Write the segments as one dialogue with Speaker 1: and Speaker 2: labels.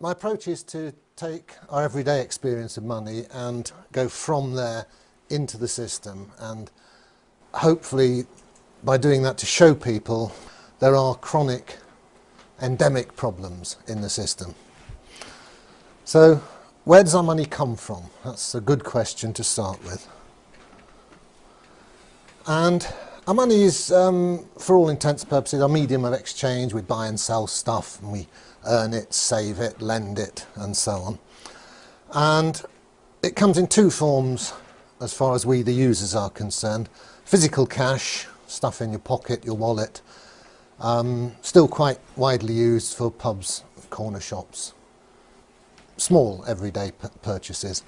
Speaker 1: My approach is to take our everyday experience of money and go from there into the system, and hopefully by doing that to show people there are chronic endemic problems in the system. So where does our money come from? That's a good question to start with. And our money is, for all intents and purposes, our medium of exchange. We buy and sell stuff, and we earn it, save it, lend it, and so on. And it comes in two forms as far as we, the users, are concerned. Physical cash, stuff in your pocket, your wallet, still quite widely used for pubs, corner shops, small everyday purchases.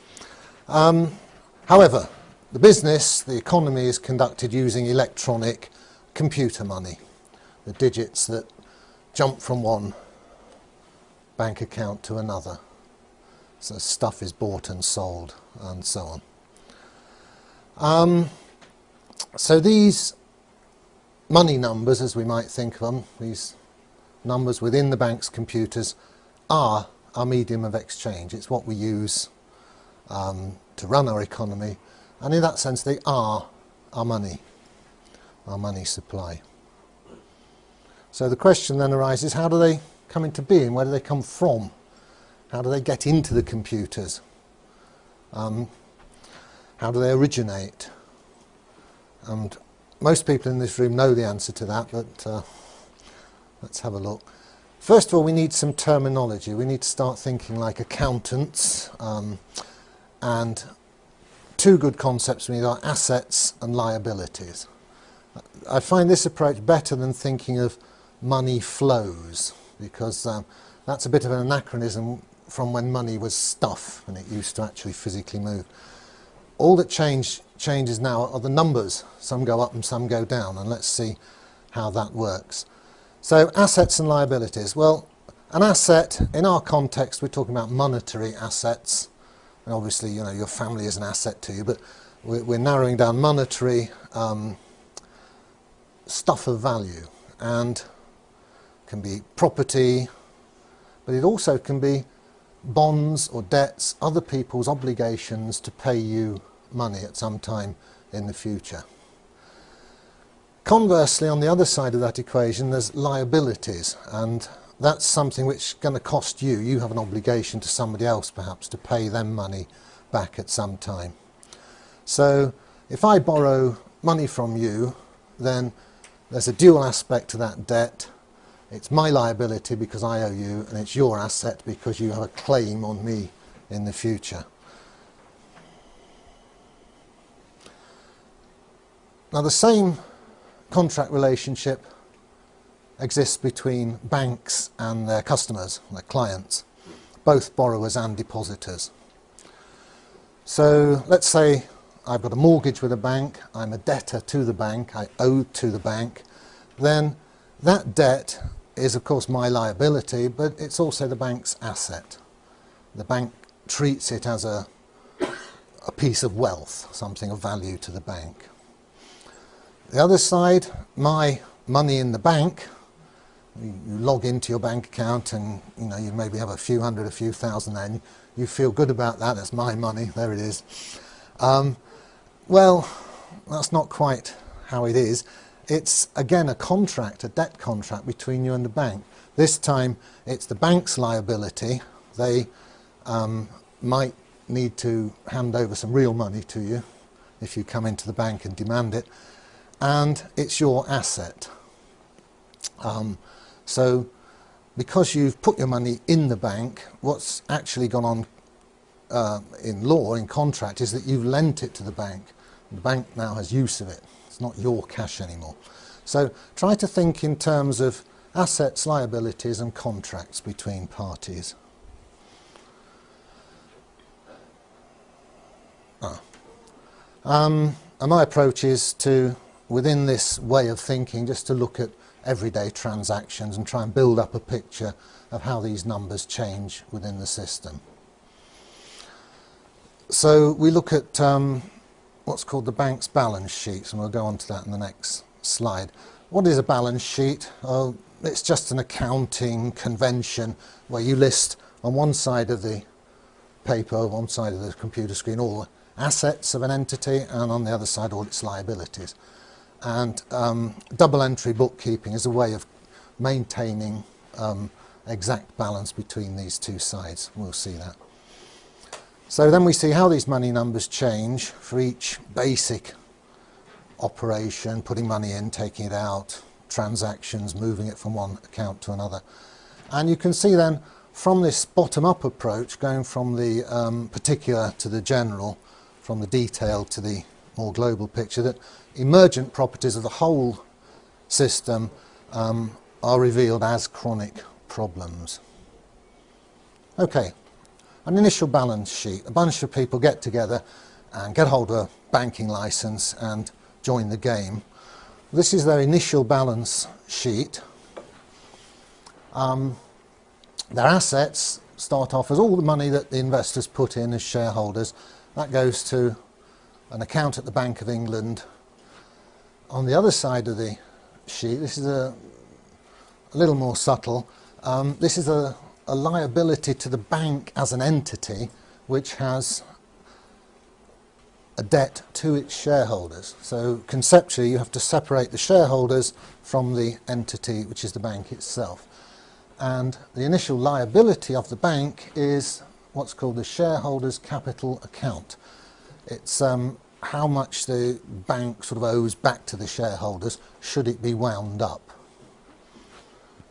Speaker 1: However, the business, the economy, is conducted using electronic computer money, the digits that jump from one bank account to another. So stuff is bought and sold and so on. So these money numbers, as we might think of them, these numbers within the bank's computers, are our medium of exchange. It's what we use to run our economy, and in that sense they are our money supply. So the question then arises, how do they come into being? Where do they come from? How do they get into the computers? How do they originate? And most people in this room know the answer to that, but let's have a look. First of all, we need some terminology. We need to start thinking like accountants, and two good concepts we need are assets and liabilities. I find this approach better than thinking of money flows, because that's a bit of an anachronism from when money was stuff and it used to actually physically move. All that changes now are the numbers. Some go up and some go down, and let's see how that works. So assets and liabilities. Well, an asset, in our context, we're talking about monetary assets. And obviously, you know, your family is an asset to you, but we're narrowing down monetary stuff of value, and can be property, but it also can be bonds or debts, other people's obligations to pay you money at some time in the future. Conversely, on the other side of that equation, there's liabilities, and that's something which is going to cost you. You have an obligation to somebody else, perhaps, to pay them money back at some time. So if I borrow money from you, then there's a dual aspect to that debt. It's my liability because I owe you, and it's your asset because you have a claim on me in the future. Now, the same contract relationship exists between banks and their customers, their clients, both borrowers and depositors. So let's say I've got a mortgage with a bank, I'm a debtor to the bank, I owe to the bank, then that debt is of course my liability, but it's also the bank's asset. The bank treats it as a piece of wealth, something of value to the bank. The other side, my money in the bank, you log into your bank account and you maybe have a few hundred, a few thousand there, and you feel good about that, that's my money, there it is. Well, that's not quite how it is. It's again a contract, a debt contract between you and the bank. This time it's the bank's liability. They might need to hand over some real money to you if you come into the bank and demand it, and it's your asset. So because you've put your money in the bank, what's actually gone on in law, in contract, is that you've lent it to the bank. The bank now has use of it. It's not your cash anymore. So try to think in terms of assets, liabilities and contracts between parties. And my approach is to, within this way of thinking, just to look at everyday transactions and try and build up a picture of how these numbers change within the system. So we look at what's called the bank's balance sheet, and we'll go on to that in the next slide. What is a balance sheet? It's just an accounting convention where you list on one side of the paper, one side of the computer screen, all the assets of an entity, and on the other side all its liabilities. And double entry bookkeeping is a way of maintaining exact balance between these two sides. We'll see that. So then we see how these money numbers change for each basic operation, putting money in, taking it out, transactions, moving it from one account to another. And you can see then from this bottom-up approach, going from the particular to the general, from the detail to the more global picture, that emergent properties of the whole system are revealed as chronic problems. Okay, an initial balance sheet. A bunch of people get together and get hold of a banking license and join the game. This is their initial balance sheet. Their assets start off as all the money that the investors put in as shareholders. That goes to an account at the Bank of England. On the other side of the sheet, this is a little more subtle. This is a liability to the bank as an entity which has a debt to its shareholders. So conceptually you have to separate the shareholders from the entity which is the bank itself. And the initial liability of the bank is what's called the shareholders' capital account. It's how much the bank sort of owes back to the shareholders should it be wound up.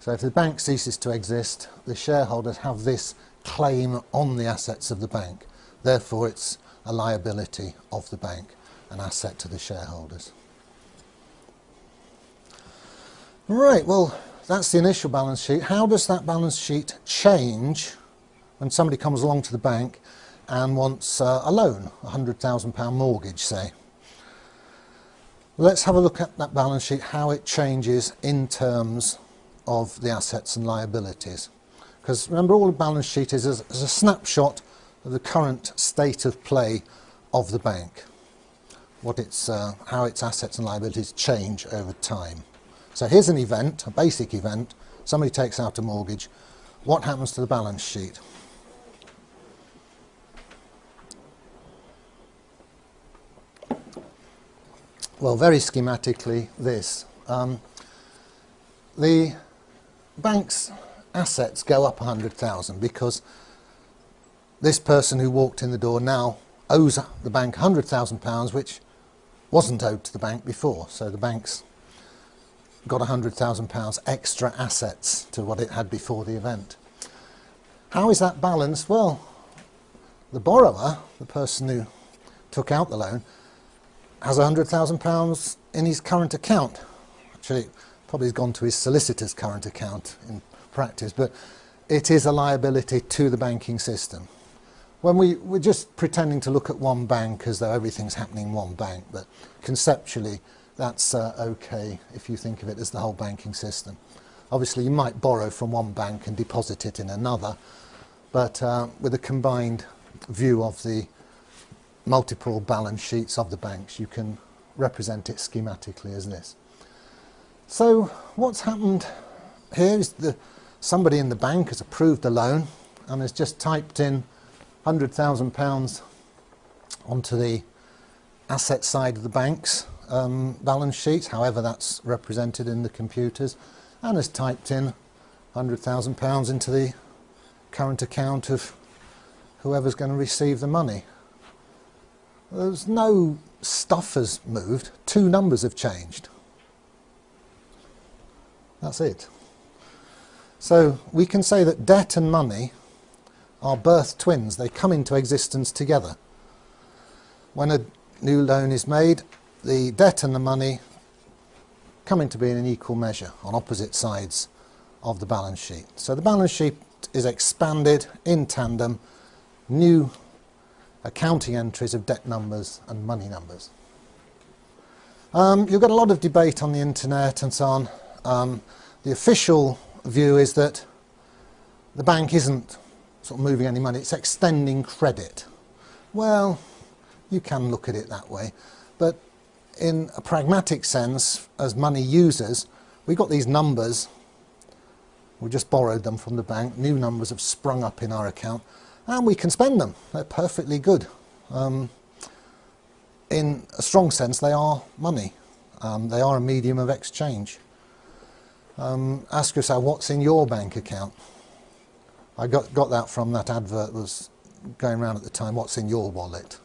Speaker 1: So if the bank ceases to exist, the shareholders have this claim on the assets of the bank. Therefore it's a liability of the bank, an asset to the shareholders. Right, well, that's the initial balance sheet. How does that balance sheet change when somebody comes along to the bank and wants a loan, a £100,000 mortgage, say? Let's have a look at that balance sheet, how it changes in terms of the assets and liabilities. Because remember, all the balance sheet is a snapshot of the current state of play of the bank, what its, how its assets and liabilities change over time. So here's an event, a basic event. Somebody takes out a mortgage. What happens to the balance sheet? Well, very schematically, this. The bank's assets go up 100,000 because this person who walked in the door now owes the bank £100,000, which wasn't owed to the bank before. So the bank's got £100,000 extra assets to what it had before the event. How is that balanced? Well, the borrower, the person who took out the loan, has £100,000 in his current account. Actually, probably has gone to his solicitor's current account in practice, but it is a liability to the banking system. When we're just pretending to look at one bank as though everything's happening in one bank, but conceptually that's okay if you think of it as the whole banking system. Obviously you might borrow from one bank and deposit it in another, but with a combined view of the multiple balance sheets of the banks, you can represent it schematically as this. So what's happened here is somebody in the bank has approved a loan and has just typed in £100,000 onto the asset side of the bank's balance sheet, however that's represented in the computers, and has typed in £100,000 into the current account of whoever's going to receive the money. There's no stuff has moved, two numbers have changed. That's it. So we can say that debt and money are birth twins. They come into existence together. When a new loan is made, the debt and the money come into being in equal measure on opposite sides of the balance sheet. So the balance sheet is expanded in tandem, new accounting entries of debt numbers and money numbers. You've got a lot of debate on the internet and so on. The official view is that the bank isn't sort of moving any money, it's extending credit. Well, you can look at it that way, but in a pragmatic sense, as money users, we've got these numbers We just borrowed them from the bank. New numbers have sprung up in our account, and we can spend them. They're perfectly good. In a strong sense, they are money. They are a medium of exchange. Ask yourself, what's in your bank account? I got that from that advert that was going around at the time, what's in your wallet?